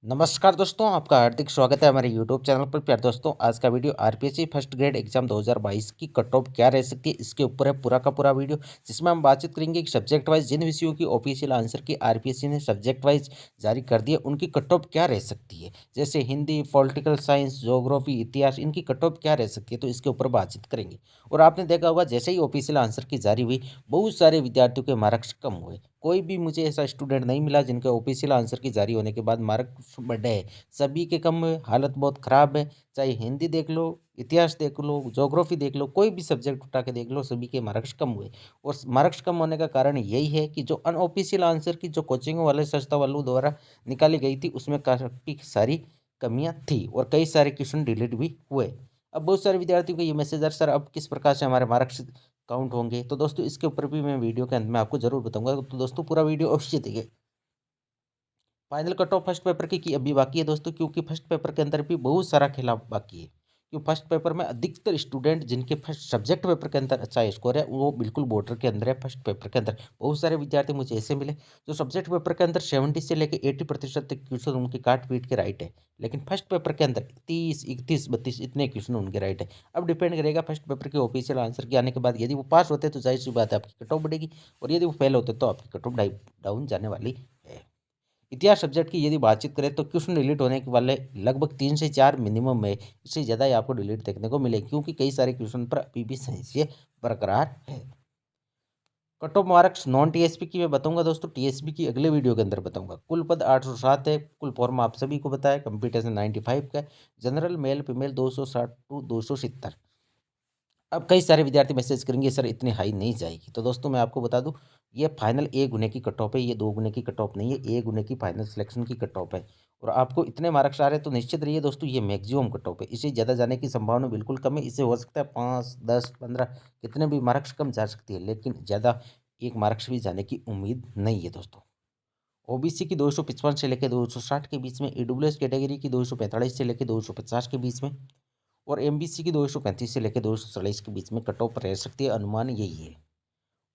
नमस्कार दोस्तों, आपका हार्दिक स्वागत है हमारे यूट्यूब चैनल पर। प्यारे दोस्तों, आज का video RPSC first grade exam 2022 की कट ऑफ क्या रह सकती है, इसके ऊपर है पूरा का पूरा वीडियो, जिसमें हम बातचीत करेंगे कि सब्जेक्ट वाइज जिन विषयों की ऑफिशियल आंसर की आरपीएससी ने सब्जेक्ट वाइज जारी कर दिया, उनकी कट ऑफ क्या रह सकती है। जैसे हिंदी, पॉलिटिकल साइंस, ज्योग्राफी, इतिहास, इनकी कट ऑफ क्या रह सकती है, तो इसके ऊपर बातचीत करेंगे। और आपने देखा होगा, जैसे ही ऑफिशियल आंसर की जारी हुई, बहुत सारे विद्यार्थियों के मार्क्स कम हुए। कोई भी मुझे ऐसा स्टूडेंट नहीं मिला जिनके ऑफिशियल आंसर की जारी होने के बाद मार्क्स बढ़े हैं। सभी के कम हुए, हालत बहुत ख़राब है। चाहे हिंदी देख लो, इतिहास देख लो, ज्योग्राफी देख लो, कोई भी सब्जेक्ट उठा के देख लो, सभी के मार्क्स कम हुए। और मार्क्स कम होने का कारण यही है कि जो अनऑफिशियल आंसर की जो कोचिंग वाले संस्था वालों द्वारा निकाली गई थी, उसमें काफ़ी सारी कमियां थी और कई सारे क्वेश्चन डिलीट भी हुए। अब बहुत सारे विद्यार्थियों को ये मैसेज आ सर, अब किस प्रकार से हमारे मार्क्स काउंट होंगे, तो दोस्तों इसके ऊपर भी मैं वीडियो के अंत में आपको जरूर बताऊंगा। तो दोस्तों पूरा वीडियो अवश्य देखिए। Final cut off first paper की अभी बाकी है दोस्तों, क्योंकि फर्स्ट पेपर के अंदर भी बहुत सारा खेला बाकी है। क्यों फर्स्ट पेपर में अधिकतर स्टूडेंट जिनके फर्स्ट सब्जेक्ट पेपर के अंदर अच्छा स्कोर है, वो बिल्कुल बॉर्डर के अंदर है। फर्स्ट पेपर के अंदर बहुत सारे विद्यार्थी मुझे ऐसे मिले जो सब्जेक्ट पेपर के अंदर 70 से लेकर 80% तक क्वेश्चन उनके काट पीट के राइट है, लेकिन फर्स्ट पेपर के अंदर 30, 31, 32 इतने क्वेश्चन उनके राइट है। अब डिपेंड करेगा फर्स्ट पेपर के ऑफिशियल आंसर के आने के बाद, यदि वो पास होते तो जाहिर सी बात है आपकी कट ऑफ बढ़ेगी, और यदि वो फेल होते तो आपकी कट ऑफ डाउन जाने वाली है। इतिहास सब्जेक्ट की यदि बातचीत करें तो क्वेश्चन डिलीट होने के वाले लगभग 3 से 4 मिनिमम में, इससे ज़्यादा ही आपको डिलीट देखने को मिले, क्योंकि कई सारे क्वेश्चन पर अभी भी संशय बरकरार है। Cut off marks non TSP की मैं बताऊंगा दोस्तों, टीएसपी की अगले वीडियो के अंदर बताऊंगा। कुल पद 807 है, कुल फॉर्म आप सभी को बताया, कंपटीशन 95 का है, जनरल मेल फीमेल 260 टू 270। अब कई सारे विद्यार्थी मैसेज करेंगे सर इतनी हाई नहीं जाएगी, तो दोस्तों मैं आपको बता दूं, ये फाइनल ए गुने की कट ऑफ है, ये 2 गुने की कट ऑफ नहीं है, ए गुने की फाइनल सिलेक्शन की कट ऑफ है। और आपको इतने मार्क्स आ रहे हैं तो निश्चित रहिए दोस्तों, ये मैक्सिमम कट ऑफ है, इससे ज़्यादा जाने की संभावना बिल्कुल कम है। इससे हो सकता है 5, 10, 15 कितने भी मार्क्स कम जा सकती है, लेकिन ज़्यादा एक मार्क्स भी जाने की उम्मीद नहीं है दोस्तों। ओबीसी की 255 से लेकर 260 के बीच में, ईडब्ल्यूएस कैटेगरी की 245 से लेकर 250 के बीच में, और एमबीसी की 235 से लेकर 240 के बीच में कट ऑफ रह सकती है, अनुमान यही है।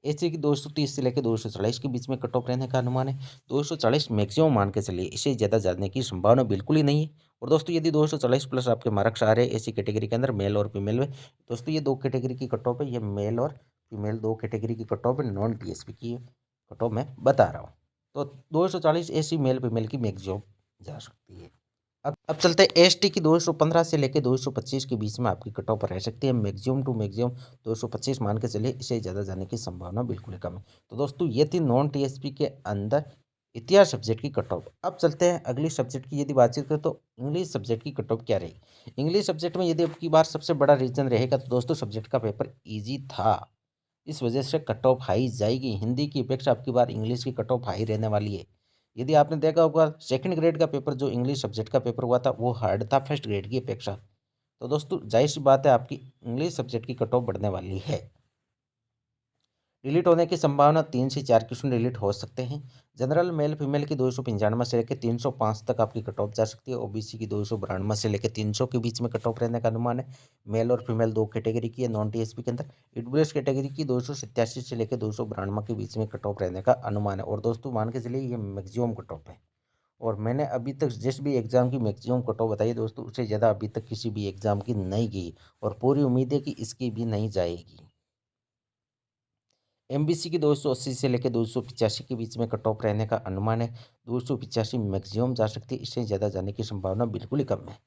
एससी की 230 से लेकर 240 के बीच में कट ऑफ रहने का अनुमान है। 240 मैक्सिमम मान के चलिए, इससे ज़्यादा जाने की संभावना बिल्कुल ही नहीं है। और दोस्तों यदि 240 प्लस आपके मार्क्स आ रहे हैं एससी कैटेगरी के अंदर, मेल और फीमेल में, दोस्तों ये 2 कैटेगरी की कट ऑफ है, ये मेल और फीमेल 2 कैटेगरी की कट ऑफ है, नॉन टीएसपी की कट ऑफ मैं बता रहा हूँ। तो 240 एससी मेल फीमेल की मैक्सिमम जा सकती है। अब चलते हैं एसटी की 215 से लेकर 225 के बीच में आपकी कट ऑफ रह सकती है, मैक्सिमम टू मैक्सिमम 225 मान के चलिए, इससे ज़्यादा जाने की संभावना बिल्कुल ही कम है। तो दोस्तों ये थी नॉन टीएसपी के अंदर इतिहास सब्जेक्ट की कट ऑफ। अब चलते हैं अगली सब्जेक्ट की यदि बातचीत करें तो इंग्लिश सब्जेक्ट की कट ऑफ क्या रहेगी। इंग्लिश सब्जेक्ट में यदि अब की बार सबसे बड़ा रीजन रहेगा तो दोस्तों सब्जेक्ट का पेपर ईजी था, इस वजह से कट ऑफ हाई जाएगी। हिंदी की अपेक्षा अब की बार इंग्लिश की कट ऑफ हाई रहने वाली है। यदि आपने देखा होगा, सेकंड ग्रेड का पेपर जो इंग्लिश सब्जेक्ट का पेपर हुआ था, वो हार्ड था फर्स्ट ग्रेड की अपेक्षा। तो दोस्तों जाहिर सी बात है आपकी इंग्लिश सब्जेक्ट की कट ऑफ बढ़ने वाली है। डिलीट होने की संभावना 3 से 4 क्वेश्चन डिलीट हो सकते हैं। जनरल मेल फीमेल की 295 से लेकर 305 तक आपकी कट ऑफ जा सकती है। ओबीसी की 292 से लेकर 300 के बीच में कट ऑफ रहने का अनुमान है। मेल और फीमेल 2 कैटेगरी की है नॉन टीएसपी के अंदर। ईडब्ल्यूएस कैटेगरी की 287 से लेकर 292 के बीच में कट ऑफ रहने का अनुमान है। और दोस्तों मान के चलिए ये मैक्सिमम कट ऑफ है, और मैंने अभी तक जिस भी एग्ज़ाम की मैक्सिमम कट ऑफ बताई दोस्तों, उससे ज़्यादा अभी तक किसी भी एग्ज़ाम की नहीं गई, और पूरी उम्मीद है कि इसकी भी नहीं जाएगी। एमबीसी की 280 से लेकर 285 के बीच में कट ऑफ रहने का अनुमान है। 285 मैक्सिमम जा सकती है, इससे ज़्यादा जाने की संभावना बिल्कुल ही कम है।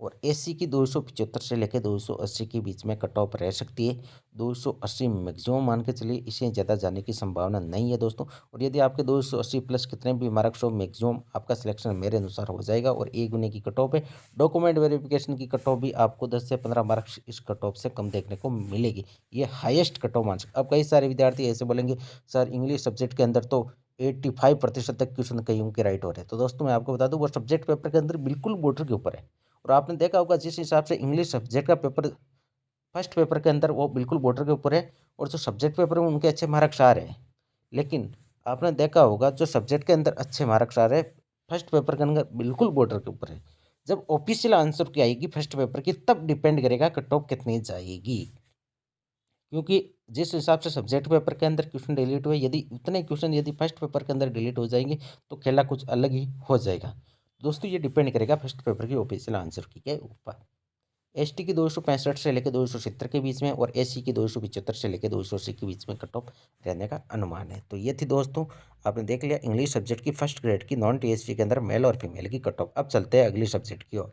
और एससी की 275 से लेकर 280 के बीच में कट ऑफ रह सकती है। 280 मैक्सिमम मान के चलिए, इससे ज़्यादा जाने की संभावना नहीं है दोस्तों। और यदि आपके 280 प्लस कितने भी मार्क्स हो, मैक्सिमम आपका सिलेक्शन मेरे अनुसार हो जाएगा। और 1 गुने की कट ऑफ है। डॉक्यूमेंट वेरिफिकेशन की कट ऑफ भी आपको 10 से 15 मार्क्स इस कट ऑफ से कम देखने को मिलेगी। ये हाईएस्ट कट ऑफ मान सकते। अब कई सारे विद्यार्थी ऐसे बोलेंगे सर इंग्लिश सब्जेक्ट के अंदर तो 85% तक क्वेश्चन कईयों के राइट हो रहे हैं। तो दोस्तों मैं आपको बता दूं, वो सब्जेक्ट पेपर के अंदर बिल्कुल बॉर्डर के ऊपर है। और आपने देखा होगा जिस हिसाब से इंग्लिश सब्जेक्ट का पेपर फर्स्ट पेपर के अंदर वो बिल्कुल बॉर्डर के ऊपर है, और जो सब्जेक्ट पेपर में उनके अच्छे मार्क्स आ रहे हैं। लेकिन आपने देखा होगा जो सब्जेक्ट के अंदर अच्छे मार्क्स आ रहे हैं, फर्स्ट पेपर के अंदर बिल्कुल बॉर्डर के ऊपर है। जब ऑफिशियल आंसर की आएगी फर्स्ट पेपर की, तब डिपेंड करेगा कट ऑफ कितनी जाएगी। क्योंकि जिस हिसाब से सब्जेक्ट पेपर के अंदर क्वेश्चन डिलीट हुए, यदि उतने क्वेश्चन यदि फर्स्ट पेपर के अंदर डिलीट हो जाएंगे, तो खेला कुछ अलग ही हो जाएगा। दोस्तों ये डिपेंड करेगा फर्स्ट पेपर की ऑफिशियल आंसर की के ऊपर। एसटी की 265 से लेकर 270 के बीच में और एससी की 275 से लेकर 280 के बीच में कट ऑफ रहने का अनुमान है। तो ये थी दोस्तों, आपने देख लिया इंग्लिश सब्जेक्ट की फर्स्ट ग्रेड की नॉन टीएसपी के अंदर मेल और फीमेल की कट ऑफ। अब चलते हैं अगली सब्जेक्ट की ओर।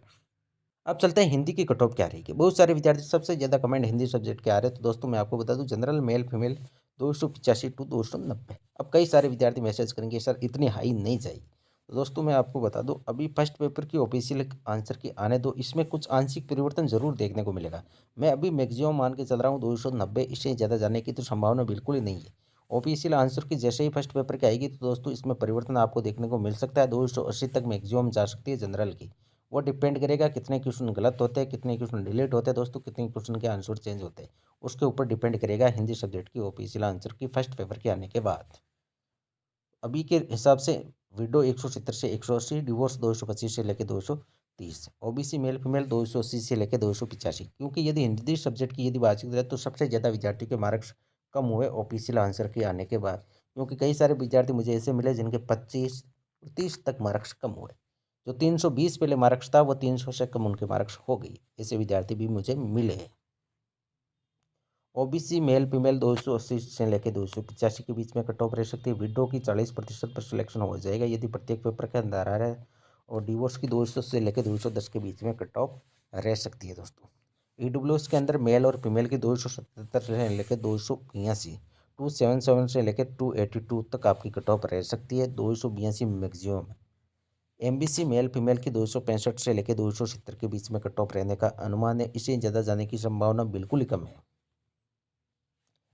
अब चलते हैं हिंदी की कट ऑफ क्या रहेगी। बहुत सारे विद्यार्थी सबसे ज़्यादा कमेंट हिंदी सब्जेक्ट के आ रहे हैं। तो दोस्तों मैं आपको बता दूं, जनरल मेल फीमेल 285 टू 290। अब कई सारे विद्यार्थी मैसेज करेंगे सर इतनी हाई नहीं चाहिए। तो दोस्तों मैं आपको बता दूं, अभी फर्स्ट पेपर की ऑफिशियल आंसर की आने दो, इसमें कुछ आंशिक परिवर्तन जरूर देखने को मिलेगा। मैं अभी मैक्सिमम मान के चल रहा हूँ 290, इससे ज़्यादा जाने की तो संभावना बिल्कुल ही नहीं है। ऑफिशियल आंसर की जैसे ही फर्स्ट पेपर की आएगी तो दोस्तों इसमें परिवर्तन आपको देखने को मिल सकता है। 280 तक मैक्सिमम जा सकती है जनरल की। वो डिपेंड करेगा कितने क्वेश्चन गलत होते हैं, कितने क्वेश्चन डिलीट होते हैं दोस्तों, कितने क्वेश्चन के आंसर चेंज होते हैं, उसके ऊपर डिपेंड करेगा हिंदी सब्जेक्ट की ऑफिशियल आंसर की फर्स्ट पेपर के आने के बाद। अभी के हिसाब से विडो 170 से 180, डिवोर्स 225 से लेकर 230, ओबीसी मेल फीमेल 280 से लेकर 285। क्योंकि यदि हिंदी सब्जेक्ट की यदि बातचीत करें तो सबसे ज़्यादा विद्यार्थी के मार्क्स कम हुए ऑफिशियल आंसर के आने के बाद। क्योंकि कई सारे विद्यार्थी मुझे ऐसे मिले जिनके 25 30 तक मार्क्स कम हुए। जो 320 पहले मार्क्स था वो 300 से कम उनके मार्क्स हो गई। ऐसे विद्यार्थी भी मुझे मिले हैं। ओबीसी मेल फीमेल 280 से लेकर 285 के बीच में कट ऑफ रह सकती है। विडो की 40% पर सिलेक्शन हो जाएगा यदि प्रत्येक पेपर के अंदर आ रहा है। और डिवोर्स की 200 से लेकर 210 के बीच में कट ऑफ रह सकती है दोस्तों। ईडब्ल्यूएस के अंदर मेल और फीमेल की 277 से लेकर 282, 277 से लेकर 282 तक आपकी कट ऑफ रह सकती है। 282 मैक्सिमम। एमबीसी मेल फीमेल की 265 से लेकर 270 के बीच में कट ऑफ रहने का अनुमान है। इससे ज़्यादा जाने की संभावना बिल्कुल ही कम है।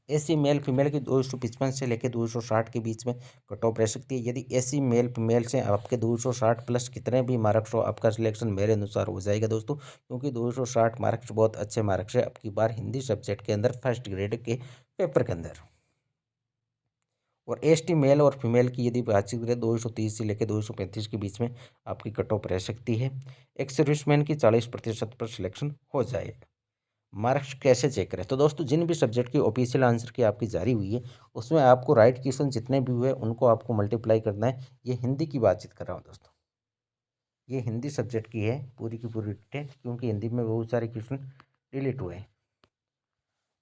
एसी मेल फीमेल की 255 से लेकर 260 के बीच में कट ऑफ रह सकती है। यदि एसी मेल फीमेल से आपके 260 प्लस कितने भी मार्क्स हो, आपका सिलेक्शन मेरे अनुसार हो जाएगा दोस्तों। क्योंकि 260 मार्क्स बहुत अच्छे मार्क्स है अब की बार हिंदी सब्जेक्ट के अंदर फर्स्ट ग्रेड के पेपर के अंदर। और एसटी मेल और फीमेल की यदि बातचीत करें 230 से लेकर 235 के बीच में आपकी कट ऑफ रह सकती है। एक्स सर्विसमैन की 40% पर सिलेक्शन हो जाएगा। मार्क्स कैसे चेक करें? तो दोस्तों जिन भी सब्जेक्ट की ऑफिशियल आंसर की आपकी जारी हुई है उसमें आपको राइट क्वेश्चन जितने भी हुए उनको आपको मल्टीप्लाई करना है। ये हिंदी की बातचीत कर रहा हूँ दोस्तों, ये हिंदी सब्जेक्ट की है पूरी की पूरी डिटेल, क्योंकि हिंदी में बहुत सारे क्वेश्चन डिलीट हुए हैं।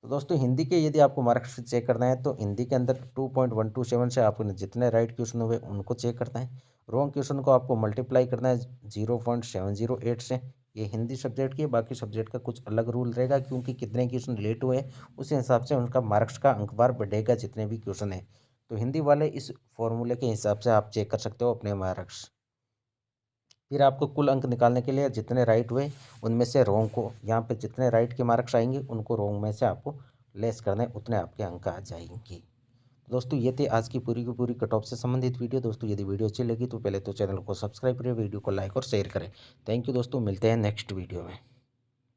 तो दोस्तों हिंदी के यदि आपको मार्क्स चेक करना है तो हिंदी के अंदर 2.127 से आपने जितने राइट क्वेश्चन हुए उनको चेक करना है। रॉन्ग क्वेश्चन को आपको मल्टीप्लाई करना है 0.708 से। ये हिंदी सब्जेक्ट की है, बाकी सब्जेक्ट का कुछ अलग रूल रहेगा क्योंकि कितने क्वेश्चन रिलेट हुए हैं उसी हिसाब से उनका मार्क्स का अंकवार बढ़ेगा जितने भी क्वेश्चन है। तो हिंदी वाले इस फॉर्मूले के हिसाब से आप चेक कर सकते हो अपने मार्क्स। फिर आपको कुल अंक निकालने के लिए जितने राइट हुए उनमें से रोंग को, यहाँ पे जितने राइट के मार्क्स आएंगे उनको रोंग में से आपको लेस करना है, उतने आपके अंक आ जाएंगे। दोस्तों ये थी आज की पूरी कट ऑफ से संबंधित वीडियो। दोस्तों यदि वीडियो अच्छी लगी तो पहले तो चैनल को सब्सक्राइब करें, वीडियो को लाइक और शेयर करें। थैंक यू दोस्तों, मिलते हैं नेक्स्ट वीडियो में।